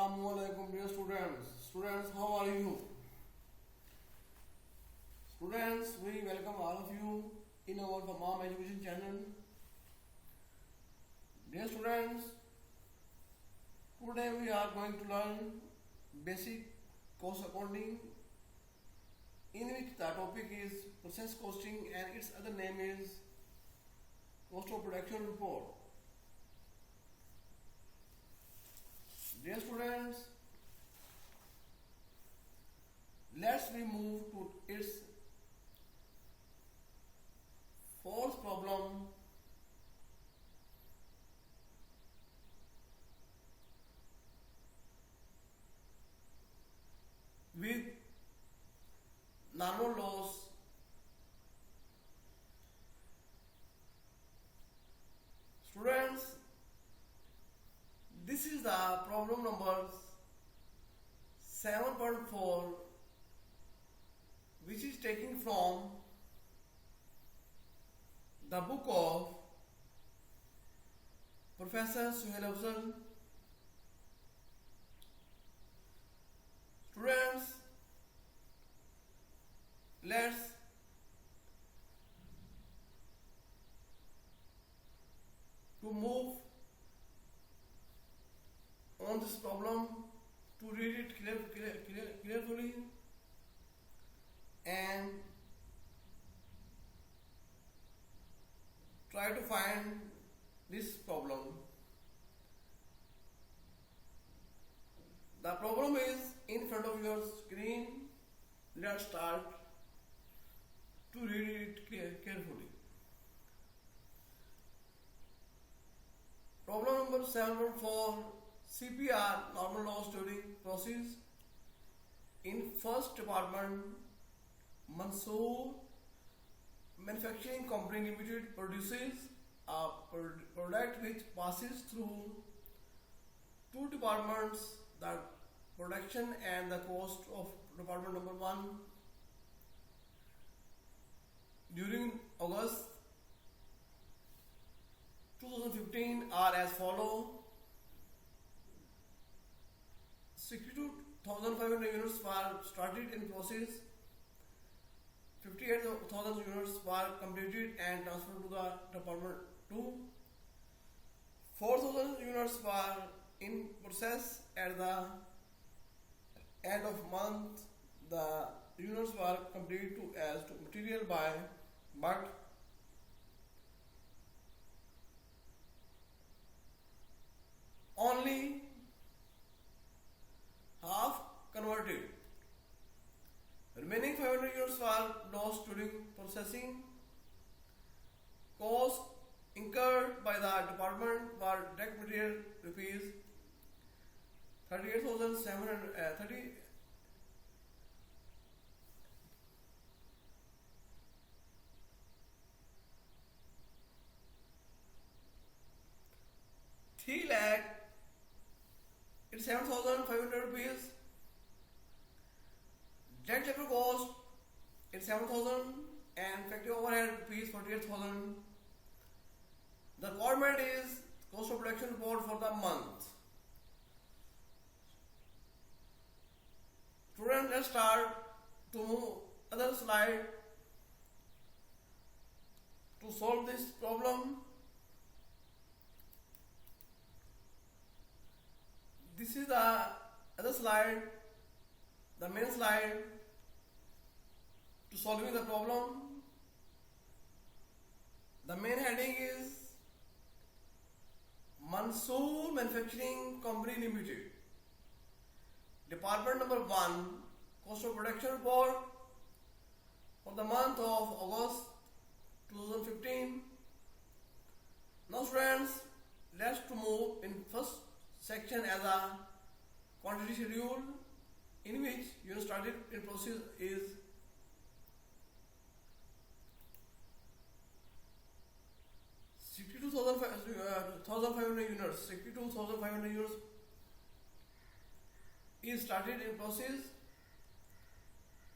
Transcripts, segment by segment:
Assalamualaikum dear students. Students, how are you? Students, we welcome all of you in our Mom Education channel. Dear students, today we are going to learn basic cost accounting, in which the topic is process costing and its other name is cost of production report. Dear students, let's we move to its fourth problem. With normal loss students, this is the problem number 7.4, which is taken from the book of Professor Sohail Afzal. Students, let's to move on this problem, to read it carefully and try to find this problem. The problem is in front of your screen. Let's start to read it carefully. Problem number 7.4, CPR, normal loss during process. In first department, Mansoor Manufacturing Company Limited produces a product which passes through two departments, the production and the cost of department number 1 during August 2015 are as follow: 62,500 units were started in process, 58,000 units were completed and transferred to the department 2, 4,000 units were in process at the end of month. The units were completed as to material buy, but only half converted. Remaining 500 units were lost during processing. Cost incurred by the department for direct material rupees 38,730 3 lakh, it's 7,500 rupees. Direct labor cost, it's 7,000 and factory overhead rupees 48,000. The requirement is cost of production report for the month. Students, let's start to move other slide to solve this problem. This is the other slide, the main slide to solving the problem. The main heading is Mansoor Manufacturing Company Limited. Department number 1, cost of production report for the month of August 2015. Now students, let's to move in first section as a quantity schedule, in which unit started in process is 62,500 units. 62,500 units is started in process.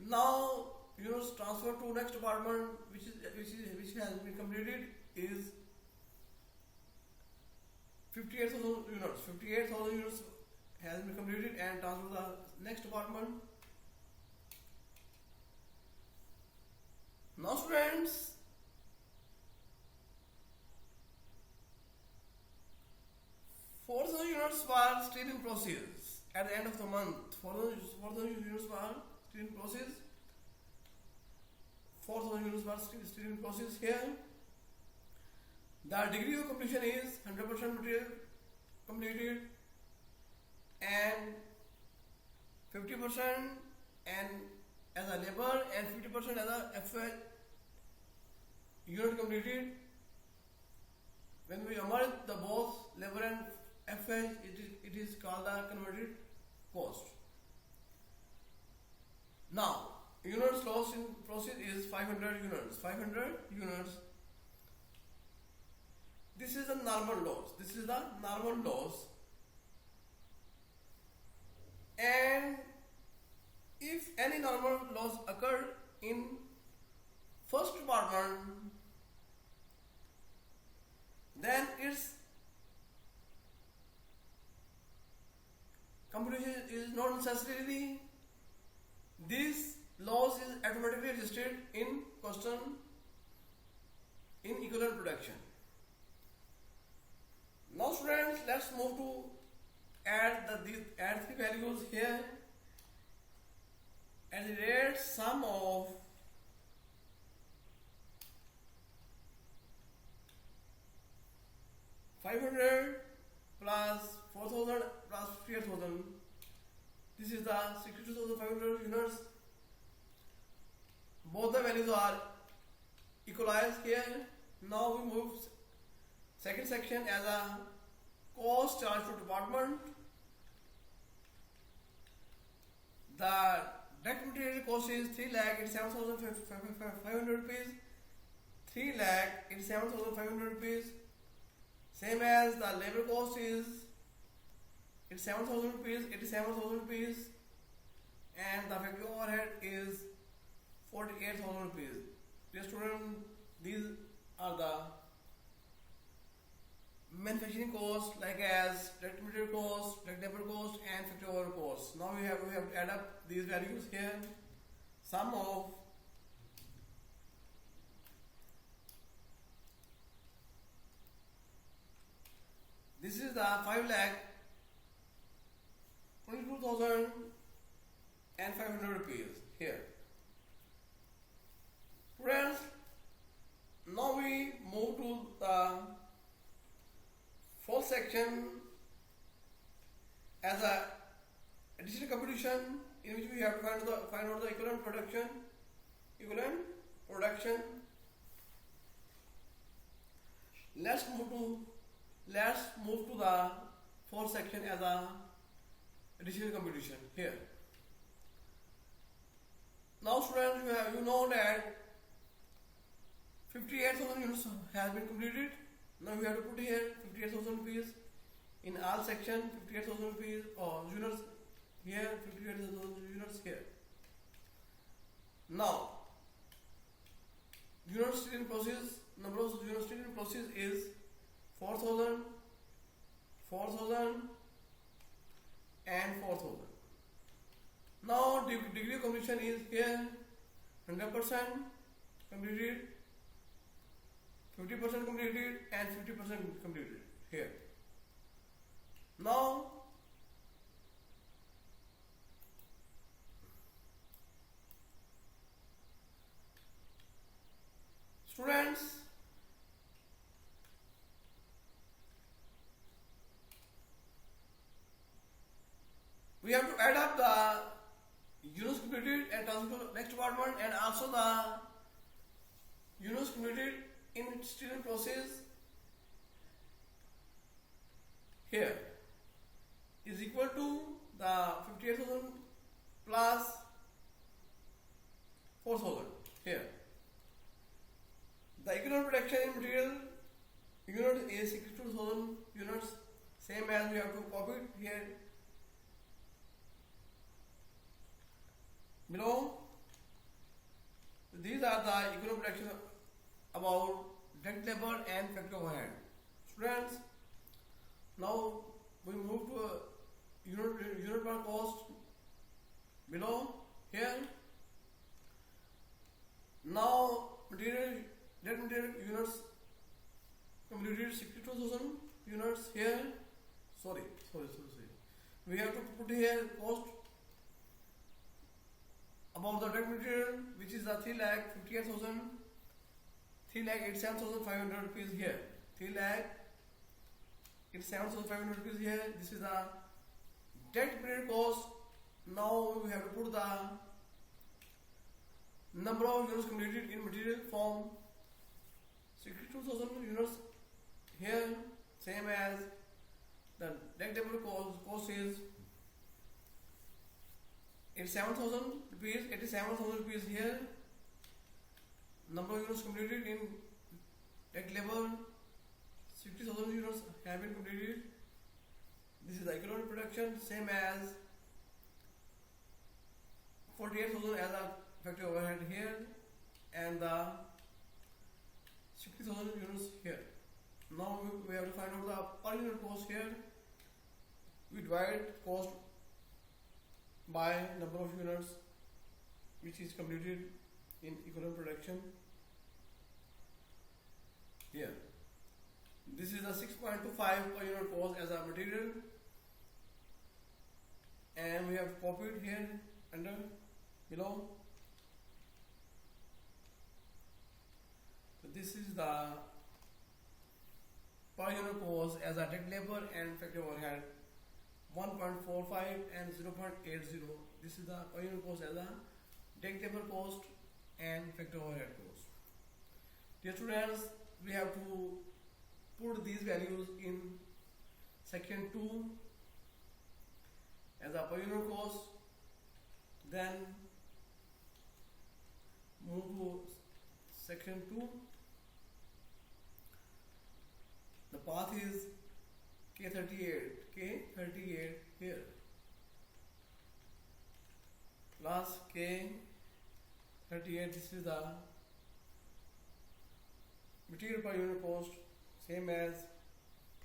Now units transferred to next department, which has been completed, is 58,000 units. 58,000 units has been completed and transferred to the next department. Now students, 4,000 units were still in process at the end of the month. 4,000 units were still in process. 4,000 units were still in process here. The degree of completion is 100% material completed and 50% and as a labor and 50% as a FL unit completed. When we merge the both labor and FL, it is called the converted cost. Now, units lost in process is 500 units. 500 units. This is the normal loss. This is the normal loss. And if any normal loss occurred in first department, then its computation is not necessarily. This loss is automatically adjusted in question in equivalent production. Now students, let's move to add three values here. At the rate sum of $500 plus 4,000 plus 58,000. This is the 62,500 units. Both the values are equalized here. Now we move second section as a cost charged to department. The direct material cost is 3,87,500 rupees. 3,87,500 rupees. Same as the labor cost is 87,000 rupees, 87,000 rupees, and the factory overhead is 48,000 rupees. Dear student, these are the manufacturing costs like as direct material cost, direct labor cost, and factory overhead costs. Now we have to add up these values here. Sum of this is the 5,22,500 rupees here. Friends, now we move to the fourth section as a additional computation in which we have to find out the equivalent production. Let's move to the fourth section as a additional computation here. Now students, you know that 58,000 units has been completed. Now we have to put here 58,000 rupees in all section, 58,000 rupees or units here, 58,000 units here. Now, units still in process, number of units still in process is 4,000, 4,000 and 4,000. Now degree of completion is here 100% completed, 50% completed and 50% completed here. Now students, we have to add up the units completed and transfer to next department and also the units completed in still in process here is equal to the 58,000 plus 4,000 here. The equivalent production in material unit is 62,000 units, same as we have to copy it here below. These are the equivalent production about direct labor and factory overhead. Students, now we move to unit per cost below here. Now net material units completed 62,000 units here. Sorry. We have to put here cost about the direct material, which is the 3,58,000, 3,87,500 rupees here. 3,87,500 rupees here. This is the direct material cost. Now we have to put the number of units completed in material form. 62,000 units here, same as the direct labor cost is 87,000 rupees. 87,000 rupees here. Number of units completed in direct labor, 60,000 units have been completed. This is the economic production, same as 48,000 as a factory overhead here, and the 60,000 units here. Now we have to find out the per unit cost here. We divide cost by number of units which is completed in economic production here. This is the 6.25 per unit cost as a material, and we have copied here under below. So this is the per unit cost as a direct labor and factory overhead 1.45 and 0.80. This is the per unit cost as a direct labor cost and factory overhead cost. Dear students, we have to put these values in section 2 as a per unit cost, then move to section 2. The path is K38 here plus K38. This is the material per unit cost, same as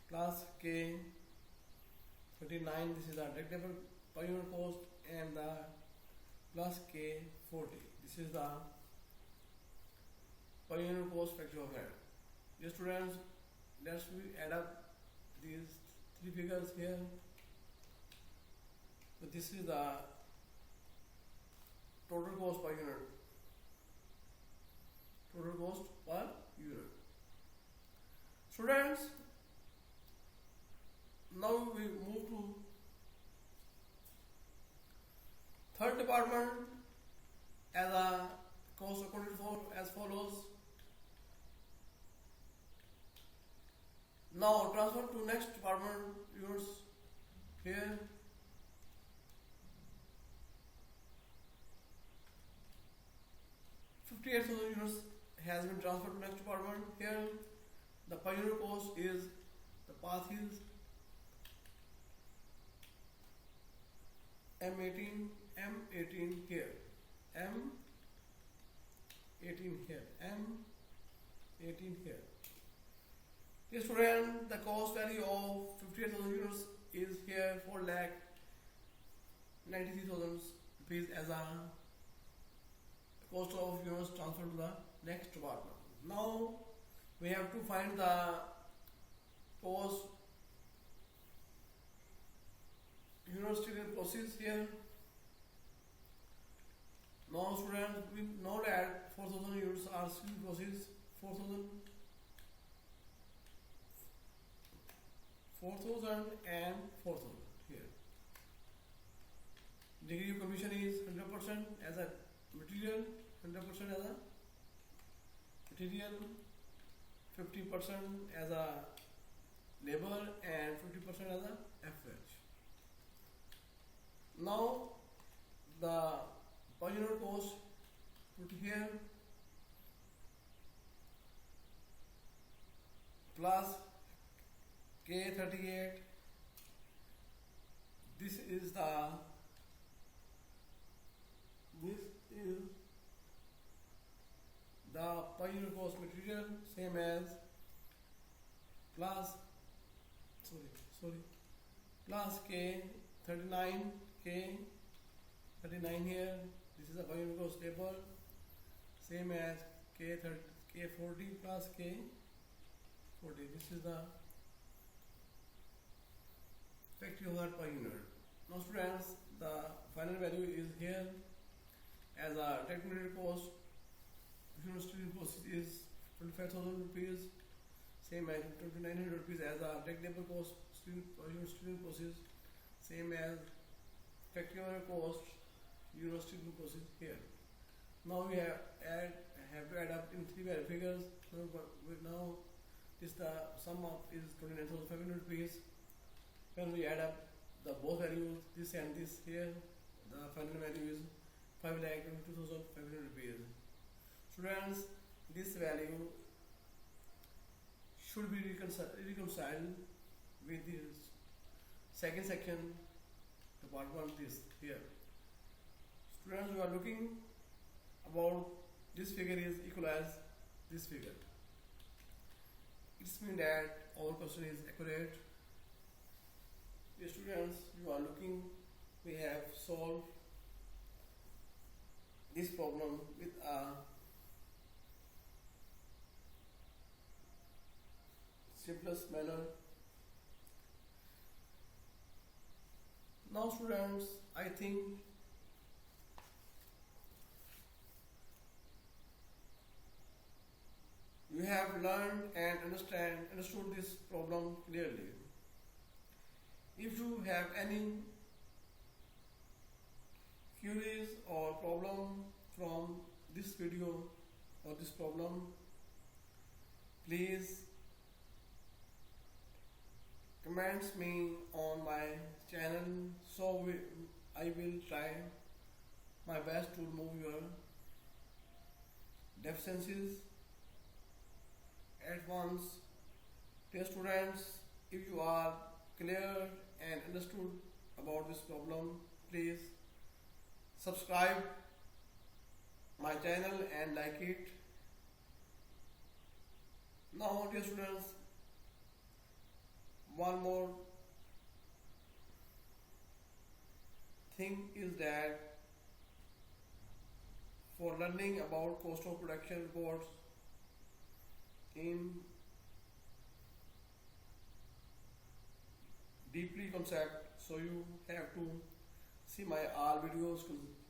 plus K39. This is the direct labor per unit cost, and the plus K40. This is the per unit cost factory overhead. Dear students, let's add up these three figures here. So this is the total cost per unit. Total cost per unit. Students, now we move to third department as a cost accounted for as follows. Now transfer to next department units here. $58,000 units has been transferred to next department here. The per unit cost is, the path is M18 here, M18 here. Yes, student, the cost value of 58,000 units is here 4,93,000 rupees as a cost of units transferred to the next department. Now we have to find the cost units still in process here. Now students, we know that 4,000 units are still in process. 4,000 and 4,000 here. Degree of completion is 100% as a material, 100% as a material, 50% as a labor, and 50% as a FH. Now the per unit cost put here plus K38. This is the per unit cost material, same as plus plus K40. 39k, 39 here. This is a binomial stable, same as k40 plus k40. This is the effective hour per unit. Now students, the final value is here. As a technical cost, student cost is 25,000 rupees, same as 2,900 rupees as a technical cost. Student cost is same as effective hour cost. Student cost is here. Now we have to add up in three figures. Now this the sum of is 29,500 rupees. When we add up the both values, this and this here, the final value is 5,22,500 rupees. Students, this value should be reconciled with this second section, the part 1, this here. Students, we are looking about this figure is equal as this figure. It means that our question is accurate. Dear students, you are looking, we have solved this problem with a simplest manner. Now students, I think you have learned and understood this problem clearly. If you have any queries or problem from this video or this problem, please comments me on my channel, so I will try my best to remove your deficiencies at once. Dear students, if you are clear and understood about this problem, please subscribe my channel and like it. Now dear students, one more thing is that for learning about cost of production reports in deeply concept, so you have to see my all videos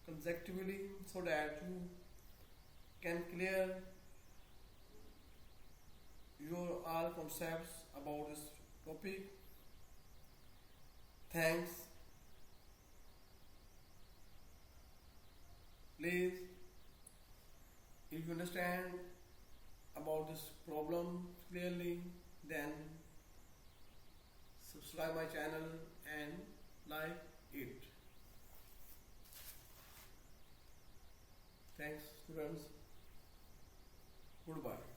consecutively so that you can clear your all concepts about this topic. Thanks. Please, if you understand about this problem clearly, then subscribe my channel and like it. Thanks students. Goodbye.